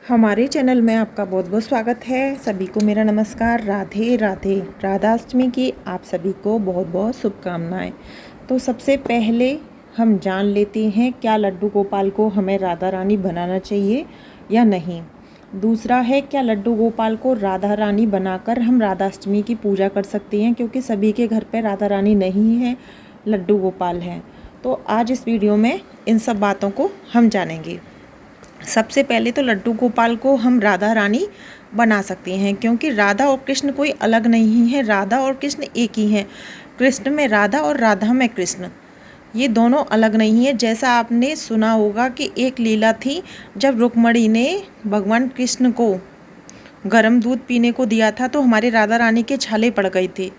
हमारे चैनल में आपका बहुत बहुत स्वागत है। सभी को मेरा नमस्कार। राधे राधे। राधाष्टमी की आप सभी को बहुत बहुत शुभकामनाएं। तो सबसे पहले हम जान लेते हैं क्या लड्डू गोपाल को हमें राधा रानी बनाना चाहिए या नहीं। दूसरा है क्या लड्डू गोपाल को राधा रानी बनाकर हम राधाष्टमी की पूजा कर सकते हैं, क्योंकि सभी के घर पे राधा रानी नहीं है, लड्डू गोपाल हैं। तो आज इस वीडियो में इन सब बातों को हम जानेंगे। सबसे पहले तो लड्डू गोपाल को हम राधा रानी बना सकते हैं, क्योंकि राधा और कृष्ण कोई अलग नहीं है। राधा और कृष्ण एक ही हैं। कृष्ण में राधा और राधा में कृष्ण, ये दोनों अलग नहीं है। जैसा आपने सुना होगा कि एक लीला थी जब रुक्मणी ने भगवान कृष्ण को गर्म दूध पीने को दिया था तो हमारे राधा रानी के छाले पड़ गए थे।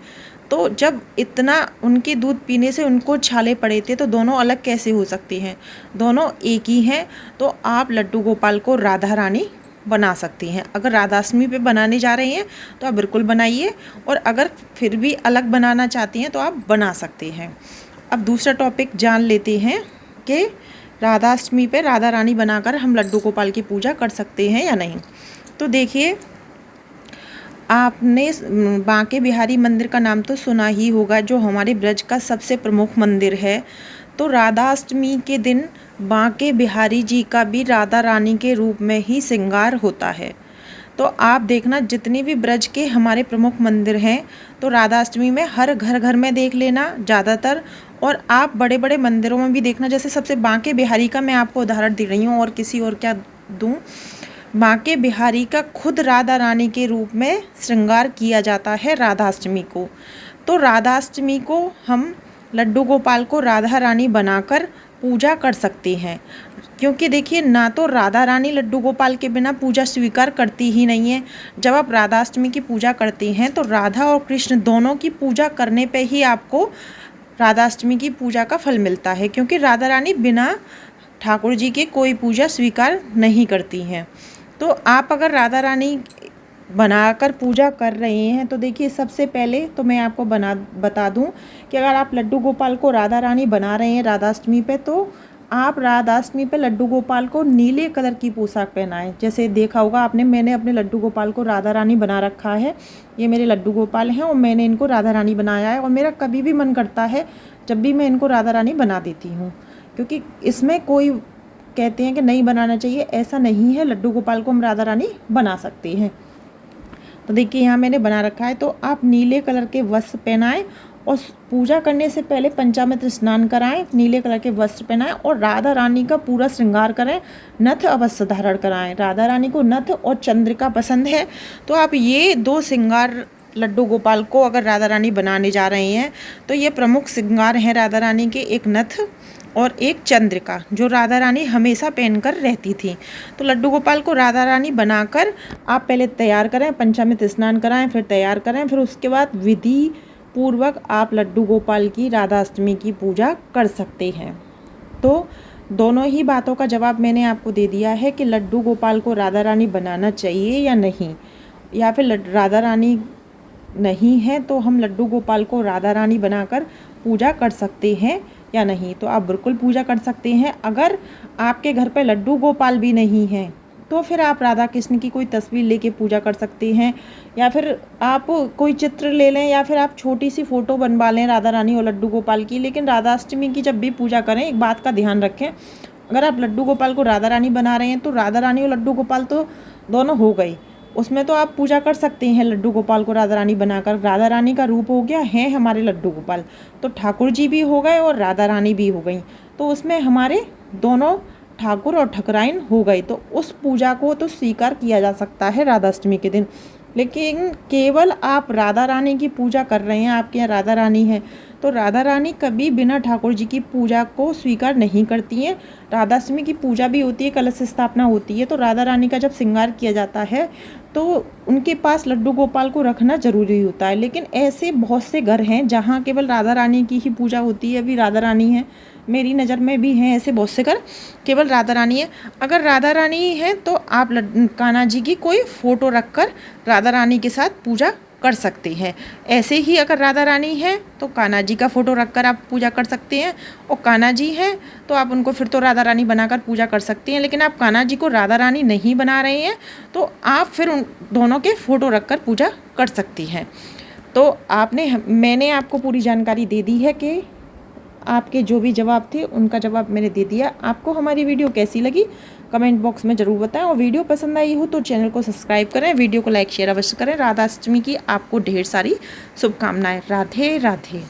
तो जब इतना उनके दूध पीने से उनको छाले पड़े थे तो दोनों अलग कैसे हो सकते हैं, दोनों एक ही हैं। तो आप लड्डू गोपाल को राधा रानी बना सकती हैं। अगर राधाष्टमी पे बनाने जा रहे हैं तो आप बिल्कुल बनाइए, और अगर फिर भी अलग बनाना चाहती हैं तो आप बना सकते हैं। अब दूसरा टॉपिक जान लेते हैं कि राधाष्टमी पे राधा रानी बनाकर हम लड्डू गोपाल की पूजा कर सकते हैं या नहीं। तो देखिए, आपने बांके बिहारी मंदिर का नाम तो सुना ही होगा, जो हमारे ब्रज का सबसे प्रमुख मंदिर है। तो राधाष्टमी के दिन बांके बिहारी जी का भी राधा रानी के रूप में ही श्रृंगार होता है। तो आप देखना, जितने भी ब्रज के हमारे प्रमुख मंदिर हैं तो राधाष्टमी में हर घर घर में देख लेना ज़्यादातर, और आप बड़े बड़े मंदिरों में भी देखना। जैसे सबसे बांके बिहारी का मैं आपको उदाहरण दे रही हूँ, और किसी और क्या दूँ। बांके बिहारी का खुद राधा रानी के रूप में श्रृंगार किया जाता है राधाष्टमी को। तो राधाष्टमी को हम लड्डू गोपाल को राधा रानी बनाकर पूजा कर सकते हैं, क्योंकि देखिए, ना तो राधा रानी लड्डू गोपाल के बिना पूजा स्वीकार करती ही नहीं है। जब आप राधाष्टमी की पूजा करते हैं तो राधा और कृष्ण दोनों की पूजा करने पे ही आपको राधाष्टमी की पूजा का फल मिलता है, क्योंकि राधा रानी बिना ठाकुर जी के कोई पूजा स्वीकार नहीं करती हैं। तो आप अगर राधा रानी बनाकर पूजा कर रहे हैं तो देखिए, सबसे पहले तो मैं आपको बता दूं कि अगर आप लड्डू गोपाल को राधा रानी बना रहे हैं राधाष्टमी पे, तो आप राधाष्टमी पे लड्डू गोपाल को नीले कलर की पोशाक पहनाएं। जैसे देखा होगा आपने, मैंने अपने लड्डू गोपाल को राधा रानी बना रखा है। ये मेरे लड्डू गोपाल हैं और मैंने इनको राधा रानी बनाया है, और मेरा कभी भी मन करता है जब भी मैं इनको राधा रानी बना देती हूँ, क्योंकि इसमें कोई कहते हैं कि नहीं बनाना चाहिए, ऐसा नहीं है। लड्डू गोपाल को हम राधा रानी बना सकते हैं। तो देखिए, यहाँ मैंने बना रखा है। तो आप नीले कलर के वस्त्र पहनाएं, और पूजा करने से पहले पंचामृत स्नान कराएं, नीले कलर के वस्त्र पहनाएं, और राधा रानी का पूरा श्रृंगार करें। नथ अवश्य धारण कराएं। राधा रानी को नथ और चंद्रिका पसंद है, तो आप ये दो श्रृंगार लड्डू गोपाल को अगर राधा रानी बनाने जा रहे हैं तो ये प्रमुख श्रृंगार हैं राधा रानी के, एक नथ और एक चंद्रिका, जो राधा रानी हमेशा पहनकर रहती थी। तो लड्डू गोपाल को राधा रानी बनाकर आप पहले तैयार करें, पंचामृत स्नान कराएं, फिर तैयार करें, फिर उसके बाद विधि पूर्वक आप लड्डू गोपाल की राधाष्टमी की पूजा कर सकते हैं। तो दोनों ही बातों का जवाब मैंने आपको दे दिया है कि लड्डू गोपाल को राधा रानी बनाना चाहिए या नहीं, या फिर राधा रानी नहीं है तो हम लड्डू गोपाल को राधा रानी बनाकर पूजा कर सकते हैं या नहीं। तो आप बिल्कुल पूजा कर सकते हैं। अगर आपके घर पे लड्डू गोपाल भी नहीं है तो फिर आप राधा कृष्ण की कोई तस्वीर लेके पूजा कर सकते हैं, या फिर आप कोई चित्र ले लें, या फिर आप छोटी सी फ़ोटो बनवा लें राधा रानी और लड्डू गोपाल की। लेकिन राधाष्टमी की जब भी पूजा करें, एक बात का ध्यान रखें, अगर आप लड्डू गोपाल को राधा रानी बना रहे हैं तो राधा रानी और लड्डू गोपाल तो दोनों हो गई, उसमें तो आप पूजा कर सकते हैं लड्डू गोपाल को राधा रानी बनाकर। राधा रानी का रूप हो गया है हमारे लड्डू गोपाल, तो ठाकुर जी भी हो गए और राधा रानी भी हो गई, तो उसमें हमारे दोनों ठाकुर और ठकुराइन हो गई। तो उस पूजा को तो स्वीकार किया जा सकता है राधाष्टमी के दिन। लेकिन केवल आप राधा रानी की पूजा कर रहे हैं, आपके यहाँ राधा रानी है, तो राधा रानी कभी बिना ठाकुर जी की पूजा को स्वीकार नहीं करती हैं। राधाष्टमी की पूजा भी होती है, कलश स्थापना होती है, तो राधा रानी का जब श्रृंगार किया जाता है तो उनके पास लड्डू गोपाल को रखना जरूरी होता है। लेकिन ऐसे बहुत से घर हैं जहाँ केवल राधा रानी की ही पूजा होती है। अभी राधा रानी है, मेरी नज़र में भी हैं ऐसे बहुत से घर, केवल राधा रानी है। अगर राधा रानी है तो आप कान्हा जी की कोई फ़ोटो रखकर राधा रानी के साथ पूजा कर सकते हैं। ऐसे ही अगर राधा रानी है तो कान्हा जी का फ़ोटो रखकर आप पूजा कर सकते हैं, और कान्हा जी हैं तो आप उनको फिर तो राधा रानी बनाकर पूजा कर सकते हैं। लेकिन आप कान्हा जी को राधा रानी नहीं बना रहे हैं तो आप फिर उन दोनों के फ़ोटो रखकर पूजा कर सकती हैं। तो मैंने आपको पूरी जानकारी दे दी है कि आपके जो भी जवाब थे उनका जवाब मैंने दे दिया। आपको हमारी वीडियो कैसी लगी कमेंट बॉक्स में ज़रूर बताएं, और वीडियो पसंद आई हो तो चैनल को सब्सक्राइब करें, वीडियो को लाइक शेयर अवश्य करें। राधाष्टमी की आपको ढेर सारी शुभकामनाएं। राधे राधे।